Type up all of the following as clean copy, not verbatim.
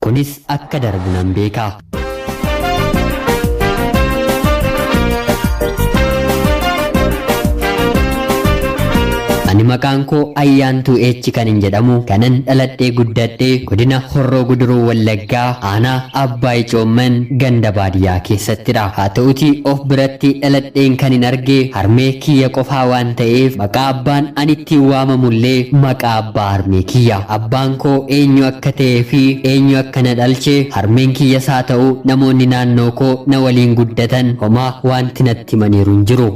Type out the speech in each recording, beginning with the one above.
kunis akka darbu nan beeka. Ani maqaan koo Ayyaantuu Eechi kanin jedhamu kanan dhaladhee guddadhee godina Horroo Guduruu Wallaggaa aanaa Abbaay Coomman ganda baadiyyaa keessattidha. Haa ta'uti of biratti dhaladheen kanin arge harmee kiyya qofaa waan ta'eef maqaa abbaan ani ittiin waamamullee maqaa abbaa harmee kiyya. Abbaan koo eenyu akka ta'ee fi eenyu akka na dhalche harmeen kiyyas haa ta'u namoonni naannoo koo na waliin guddatan homaa wanti natti himaniiru hin jiru.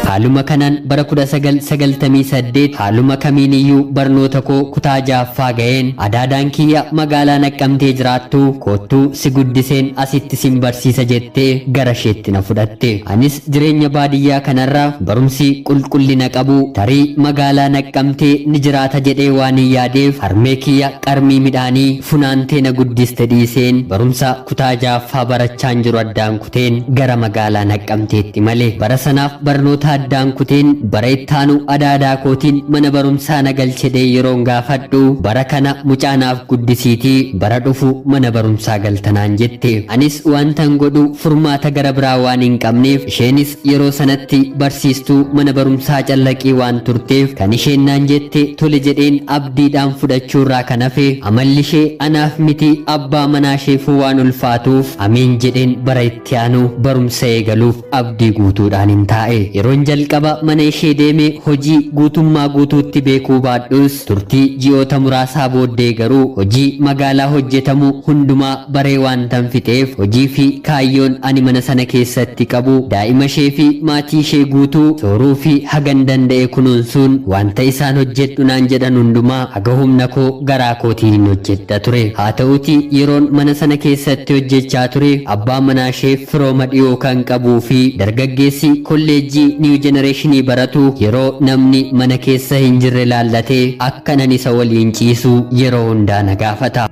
Haaluma kanaan bara 1998 haaluma kamiiniyyuu barnoota koo kutaa jaaffaa ga'een adaadaan kiyya magaalaa Naqqamtee jiraattu koottuu si guddiseen asitti sin barsiisa jettee gara isheetti na fudhatte. Anis jireenya baadiyyaa kanarraa barumsi qulqullina qabu tarii magaalaa Naqqamtee ni jiraata jedhee waan hin yaadeef harmee kiyya qarmii midhaanii funaantee na guddiste dhiiseen barumsa kutaa jaaffaa barachaan jiru addaan kuteen gara magaalaa Naqqamteetti malee bara sanaaf barnoota addaan kuteen bara ittaanu adaadaa kootiin mana barumsaa na galchedhee yeroon gaafadhu bara kana mucaanaaf guddisiitii bara dhufu mana barumsaa galtanaan jette. Anis wantan godhu furmaata gara biraa waan hin qabneef isheenis yeroo sanatti barsiistuu mana barumsaa callaqii waan turteef kan isheen naan jette tole jedheen abdiidhaan fudhachuurraa kan hafe amalli ishee anaaf miti abbaa manaa isheefuu waan ulfaatuuf amiin jedheen bara itti aanu barumsa eegaluuf abdii guutuudhaan hin taa'e. Yeroon jalqaba mana ishee deeme hojii guutummaa guutuutti beekuu baadhus turtii ji'oota muraasaa booddee garuu hojii magaalaa hojjetamu hundumaa baree waan tan fixeef hojii fi kaayyoon ani mana sana keessatti qabu daa'ima ishee fi maatii ishee guutuu sooruu fi hagan danda'e kunuunsuun wanta isaan hojjedhu naan jedhan hundumaa haga humna koo garaa kootiin hojjedha ture. Haa ta'uti yeroon mana sana keessatti hojjechaa ture abbaa manaa ishee firooma dhiyoo kan qabuu fi dargaggeessi kolleejjii New Generation baratu yeroo namni mana keessa hin jirre laallatee akka nan isa waliin ciisu yeroo hundaa na gaafata.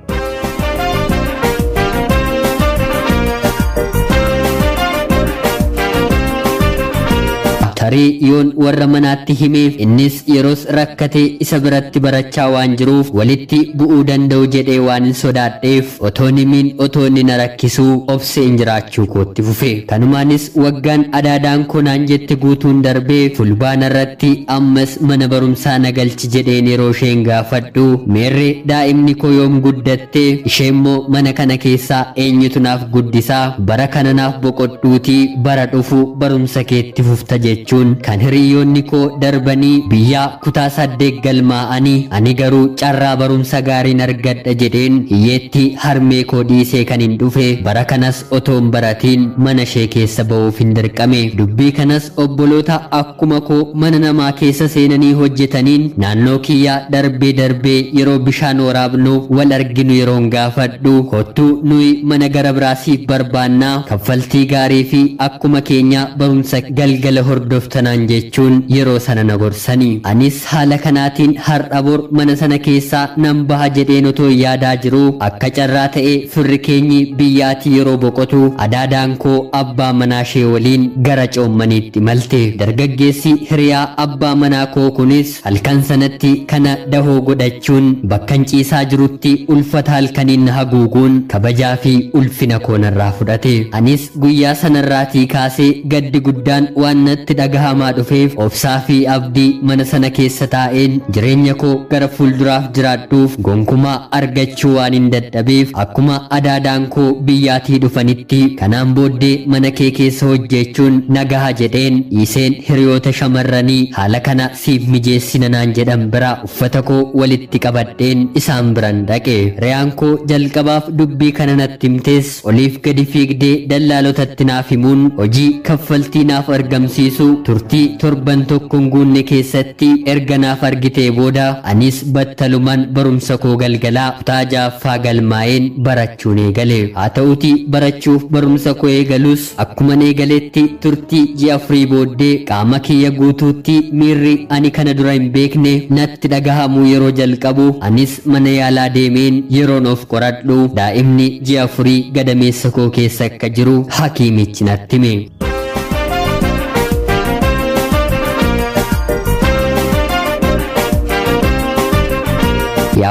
tarii yoon warra manaatti himeef innis yeroos rakkatee isa biratti barachaa waan jiruuf walitti bu'uu danda'u jedhee waan hin sodaadheef otoon himiin otoonni na rakkisuu obseen jiraachuu kootti fufe. Kanumaanis waggaan adaadaan konaan jette guutuun darbee fulbaana irratti ammas mana barumsaa na galchi jedheen yeroo isheen gaafadhu meerree daa'imni koo yoom guddatte isheemmoo mana kana keessaa eenyutu naaf guddisaa bara kana naaf boqodhuutii bara dhufu barumsa keetti fufta jechuun kan hiriyoonni koo darbanii biyyaa kutaa 8 galmaa'anii ani garuu carraa barumsa gaariin argadha jedheen hiyyeetti harmee koo dhiisee kan hin dhufe bara kanas otoon baratiin mana ishee keessa ba'uuf hin dirqame. Dubbii kanas obboloota akkuma koo mana namaa keessa seenanii hojjetaniin naannoo kiyyaa darbee yeroo bishaan waraabnu wal arginu yeroon gaafadhu kottuu nuyi mana gara biraasiif barbaannaa kaffaltii gaarii fi akkuma keenya barumsa galgala hordoftanaan jechuun yeroo sana na gorsanii. Anis haala kanaatiin har'a bor mana sana keessaa nan baha jedheen otoo yaadaa jiru akka carraa ta'e firri keenyi biyyaatii yeroo boqotu adaadaan koo abbaa manaa ishee waliin gara coommaniitti malte. Dargaggeessi hiriyaa abbaa manaa koo kunis halkan sanatti kana dahoo godhachuun bakkan ciisaa jirutti ulfata halkaniin haguuguun kabajaa fi ulfina koonarraa fudhate. Anis guyyaa sanarraatii kaasee gaddi guddaan waan natti dhagahamaa dhufeef obsaa fi abdii mana sana keessa taa'een jireenya koo gara fuulduraaf jiraadhuuf gonkumaa argachuu waan hin dadhabeef akkuma adaadaan koo biyyaatii dhufanitti kanaan booddee mana kee keessa hojjechuun nagaha jedheen dhiiseen hiriyoota shamarranii haala kana siif mijeessina naan jedhan bira uffata koo walitti qabadheen isaan biran dhaqe. Riyaan koo jalqabaaf dubbii kana natti himtees oliif gadi fiigdee dallaalotatti naaf himuun hojii kaffaltii naaf argamsiisu turtii torban tokkoon guunne keessatti erga naaf argitee booda anis battalumaan barumsa koo galgalaa kutaa 6ffaa galmaa'een barachuun eegale. Haa ta'uti barachuuf barumsa koo eegalus akkuma eegaletti turtii ji'a 4 booddee qaama kiyya guutuutti miirri ani kana dura hin beekne natti dhagahamu yeroo jalqabu anis mana yaalaa deemeen yeroon of qoradhu daa'imni ji'a 4 gadameessa koo keessa akka jiru hakiimichi natti hime.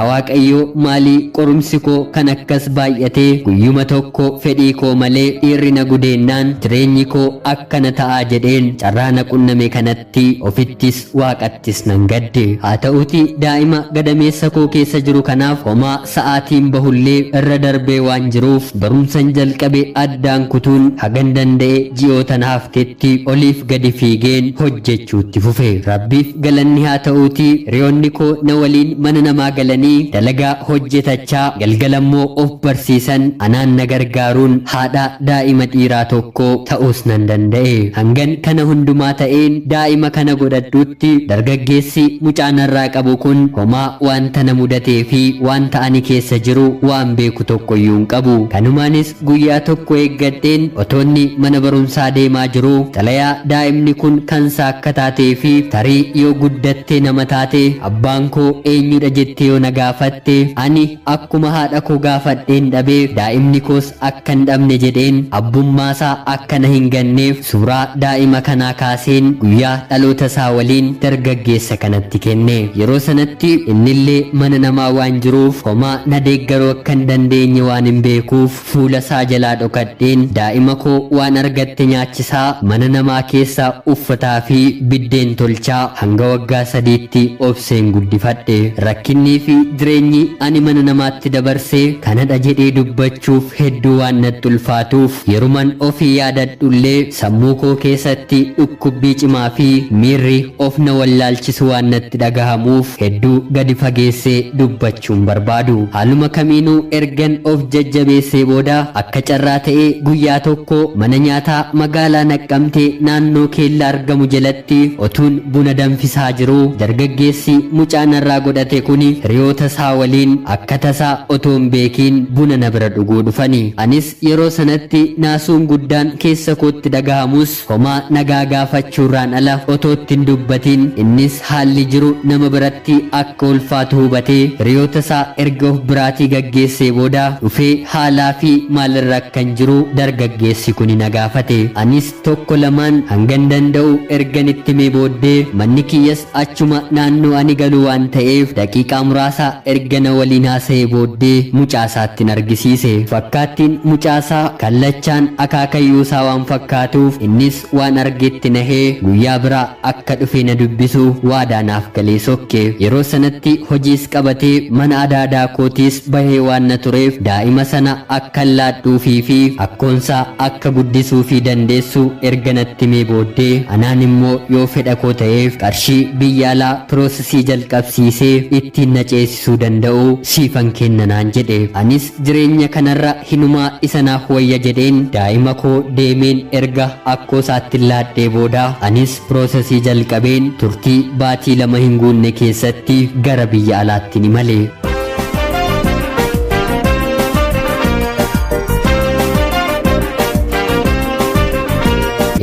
yaa Waaqayyo maalii qorumsi koo kan akkas baay'ate guyyuma tokko fedhii koo malee dhiirri na gudeennaan jireenyi koo akkana ta'aa jedheen carraa na qunname kanatti ofittis Waaqattis nan gadde. Haa ta'uti daa'ima gadameessa koo keessa jiru kanaaf homaa sa'aatiin bahullee irra darbee waan jiruuf barumsan jalqabe addaan kutuun hagan danda'e ji'oota na haftetti oliif gadi fiigeen hojjechuutti fufe. Rabbiif galanni haa ta'uti hiriyoonni koo na waliin mana namaa galanii dalagaa hojjetachaa galgalammoo of barsiisan anaan na gargaaruun haadha daa'ima dhiiraa tokko ta'uus nan danda'e. Hangan kana hundumaa ta'een daa'ima kana godhadhuutti dargaggeessi mucaanarraa qabu kun homaa wanta na mudatee fi wanta ani keessa jiru waan beeku tokkoyyuu hin qabu. Kanumaanis guyyaa tokko eeggadheen otoonni mana barumsaa deemaa jiru xalayaa daa'imni kun kansaa akka taatee fi tarii yoo guddattee nama taate abbaan koo eenyudha jettee yoo na gaafatte ani akkuma haadha koo gaafadheen dhabee daa'imni koos akka hin dhabne jedheen abbummaasaa akka na hin ganneef suuraa daa'ima kanaa kaaseen guyyaa dhaloota isaa waliin dargaggeessa kanatti kenne. Yeroo sanatti innillee mana namaa waan jiruuf homaa na deeggaruu akka hin dandeenye waan hin beekuuf fuula isaa jalaa dhokadheen daa'ima koo waan argatte nyaachisaa mana namaa keessa uffataa fi biddeen tolchaa hanga waggaa 3tti obseen guddifadhe. Rakkinnii fi jireenyi ani mana namaatti dabarsee kanadha jedhee dubbachuuf hedduu waan natti ulfaatuuf yeruman ofii yaadadhullee sammuu koo keessatti dhukkubbii cimaa fi miirri of na wallaalchisu waan natti dhagahamuuf hedduu gadi fageessee dubbachuun barbaadu. Haaluma kamiinuu ergan of jajjabeessee booda akka carraa ta'ee guyyaa tokko mana nyaataa magaalaa Naqqamtee naannoo keellaa argamu jalatti otuun buna danfisaa jiru dargaggeessi mucaanarraa godhate kuni hiriyoota isaa waliin akka tasaa otoo hin beekiin buna na bira dhuguu dhufani. Anis yeroo sanatti naasuun guddaan keessa kootti dhagahamus homaa nagaa gaafachuurraan ala otootti hin dubbatin innis haalli jiru nama biratti akka ulfaatu hubatee hiriyoota isaa erga of biraatii gaggeessee booda dhufee haalaa fi maalirra akkan jiru dargaggeessi kuni na gaafate. Anis tokko lamaan hangan danda'u ergan itti himee booddee manni kiyyas achuma naannoo ani galu waan ta'eef daqiiqaa muraasa erga na waliin haasa'ee booddee mucaasaatti argisiise. Fakkaattiin mucaasaa kallachaan akaakayyuusaa waan fakkaatuuf innis waan argetti nahee guyyaa biraa akka dhufe na dubbisu waadaanaaf galee sokke. Yeroo sanatti hojiis qabatee mana adaadaa kootiis bahee waan na tureef daa'ima sana akka laadhuufii fi akkoonsaa akka guddisuu fi dandeessu erga natti himee booddee anaan immoo yoo fedha koo ta'eef qarshii biyya alaa piroosesii jalqabsiisee ittiin na ceesisuu danda'u siifan kenna naan jedhe. Anis jireenya kanarra hinumaa isa naaf wayya jedheen daa'ima koo deemeen erga akkoosaatti laadhee booda anis piroosesii jalqabeen turtii baatii 2 hin guunne keessatti gara biyya alaatti ni male.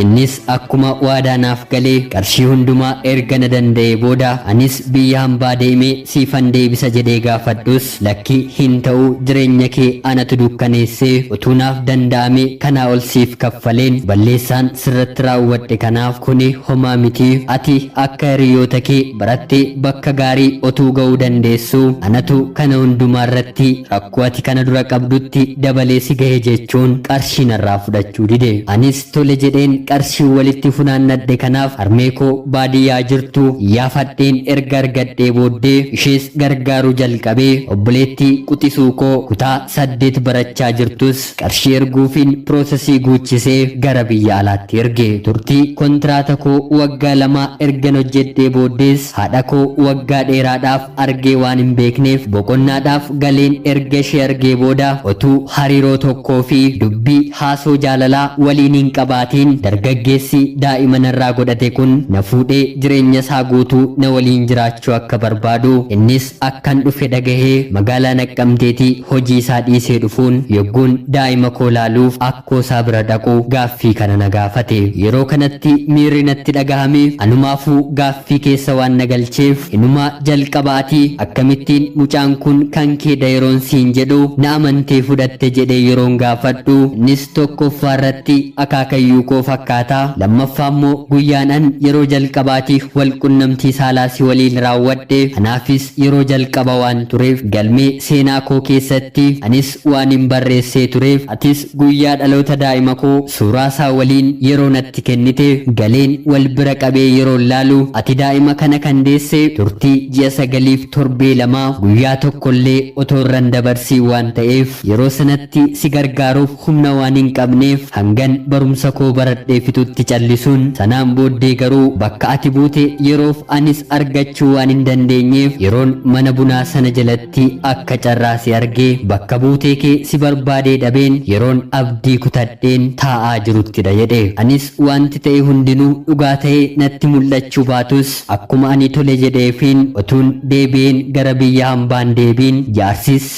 Innis akkuma waadaanaaf galee qarshii hundumaa erga na danda'ee booda anis biyya hambaa deemee siifan deebisa jedhee gaafadhus lakki hin ta'u jireenya kee anatu dukkaneessee utuu naaf danda'ame kanaa ol siif kaffaleen balleessaan sirratti raawwadhe kanaaf kuni homaa miti ati akka hiriyoota kee barattee bakka gaarii otuu ga'uu dandeessu anatu kana hundumaa irratti rakkoo ati kana dura qabdutti dabalee si gahe jechuun qarshii narraa fudhachuu dide. Anis tole jedheen qarshii walitti funaannadhe kanaaf harmee koo baadiyyaa jirtu yaafadheen erga argadhee booddee ishees gargaaruu jalqabee obboleettii quxisuu koo kutaa 8 barachaa jirtus qarshii erguufiin piroosesii guuchisee gara biyya alaatti erge. Turtii kontraata koo waggaa 2 ergan hojjedhee booddees haadha koo waggaa dheeraadhaaf argee waan hin beekneef boqonnaadhaaf galeen erga ishee argee booda otuu hariiroo tokkoo fi dubbii haasoo jaalalaa waliin hin qabaatiin dargaggeessi daa'ima narraa godhate kun na fuudhee jireenya isaa guutuu na waliin jiraachuu akka barbaadu innis akkan dhufe dhagahee magaalaa Naqqamteetii hojii isaa dhiisee dhufuun yogguun daa'ima koo laaluuf akkoo isaa bira dhaqu gaaffii kana na gaafate. Yeroo kanatti miirri natti dhagahame anumaafuu gaaffii keessa waan na galcheef inumaa jalqabaatii akkamittiin mucaan kun kan keeda yeroon siin jedhu na amantee fudhatte jedhee yeroon gaafadhu innis tokkoffaarratti akaakayyuu koo fakkaata. Lammaffaa immoo guyyaan an yeroo jalqabaatiif wal qunnamtii saalaa si waliin raawwadhe anaafis yeroo jalqaba waan tureef galmee seenaa koo keessatti anis waan hin barreessee tureef atis guyyaa dhaloota daa'ima koo suuraa isaa waliin yeroo natti kennite galeen wal bira qabee yeroo laalu ati daa'ima kana kan deesse turtii ji'a 9 torbee 2 guyyaa tokkollee otoo irraan dabarsii waan ta'eef yeroo sanatti si gargaaruuf humna waan hin qabneef hangan barumsa koo baradhee fitutti callisuun sanaan booddee garuu bakka ati buute yeroof anis argachuu waan hin dandeenyeef yeroon mana bunaa sana jalatti akka carraa si argee bakka buutee kee si barbaadee dhabeen yeroon abdii kutadheen taa'aa jiruttidha jedhe. Anis wanti ta'e hundinuu dhugaa ta'ee natti mul'achuu baatus akkuma ani tole jedheefiin otuun deebi'een gara biyya hambaan deebiin jaarsis